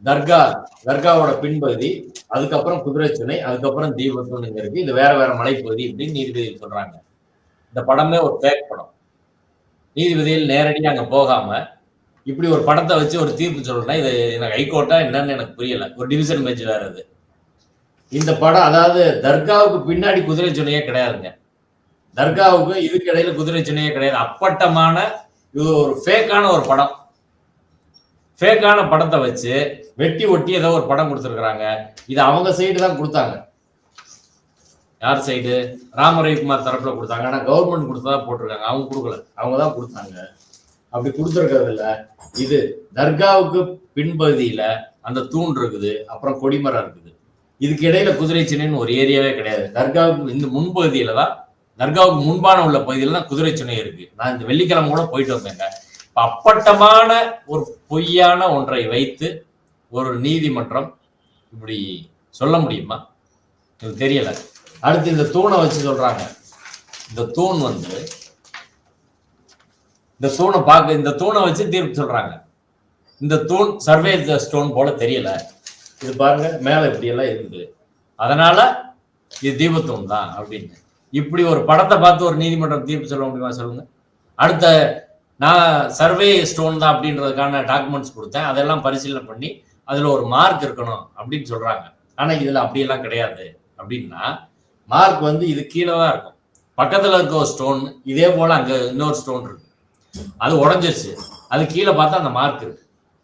தர்கா, தர்காவோட பின்பகுதி, அதுக்கப்புறம் குதிரைச்சுனை, அதுக்கப்புறம் தீபத்தூண் இருக்கு. இது வேற வேற மலைப்பகுதி அப்படின்னு நீதிபதிகள் சொல்றாங்க. இந்த படமே ஒரு ஃபேக் படம். நீதிபதிகள் நேரடியா அங்க போகாம இப்படி ஒரு படத்தை வச்சு ஒரு தீர்ப்பு சொல்றேன்னா இது எனக்கு ஹைகோர்ட்டா என்னன்னு எனக்கு புரியல. ஒரு டிவிஷன் பெஞ்ச் வேற அது. இந்த படம் அதாவது தர்காவுக்கு பின்னாடி குதிரை சுனையே கிடையாதுங்க. தர்காவுக்கு இதுக்கு இடையில குதிரை சுனையே கிடையாது. அப்பட்டமான இது ஒரு ஃபேக்கான ஒரு படம். ஃபேக்கான படத்தை வச்சு வெட்டி ஒட்டி ஏதோ ஒரு படம் கொடுத்துருக்காங்க. இது அவங்க சைடு தான் கொடுத்தாங்க. யார் சைடு? ராம ரவிக்குமார் தரப்புல கொடுத்தாங்க. ஆனா கவர்மெண்ட் கொடுத்ததா போட்டிருக்காங்க. அவங்க கொடுக்கல, அவங்க தான் கொடுத்தாங்க. அப்படி கொடுத்துருக்கிறது இல்ல. இது தர்காவுக்கு பின்பகுதியில அந்த தூண் இருக்குது, அப்புறம் கொடிமரம் இருக்குது. இதுக்கு இடையில குதிரை சின்னைன்னு ஒரு ஏரியாவே கிடையாது. தர்காவுக்கு இந்த முன்பகுதியில தான், தர்காவுக்கு முன்பான உள்ள பகுதியில தான் குதிரை சின்னை இருக்கு. நான் இந்த வெள்ளிக்கிழமை கூட போயிட்டு வந்தேங்க. அப்பட்டமான ஒரு பொய்யான ஒன்றை வைத்து ஒரு நீதிமன்றம் இப்படி சொல்ல முடியுமா? இது தெரியல. அடுத்து இந்த தூணை வச்சு சொல்றாங்க. இந்த தூண் வந்து இந்த தூணை பார்க்க, இந்த தூணை வச்சு தீர்ப்பு சொல்றாங்க. இந்த தூண் சர்வே ஸ்டோன் போல தெரியல. இது பாருங்க மேல இப்படி எல்லாம் இருக்குது, அதனால இது தீபத்தூண் தான் அப்படின்னு. இப்படி ஒரு படத்தை பார்த்து ஒரு நீதிமன்றம் தீர்ப்பு சொல்ல முடியுமா சொல்லுங்க? அடுத்த நான் சர்வே ஸ்டோன் தான் அப்படின்றதுக்கான டாக்குமெண்ட்ஸ் கொடுத்தேன். அதெல்லாம் பரிசீலனை பண்ணி அதுல ஒரு மார்க் இருக்கணும் அப்படின்னு சொல்றாங்க. ஆனா இதுல அப்படியெல்லாம் கிடையாது. அப்படின்னா மார்க் வந்து இது கீழே தான் இருக்கும். பக்கத்துல இருக்க ஒரு ஸ்டோன் இதே போல அங்க இன்னொரு ஸ்டோன் இருக்கு, அது உடஞ்சிருச்சு. அது கீழே பார்த்தா அந்த மார்க் இருக்கு.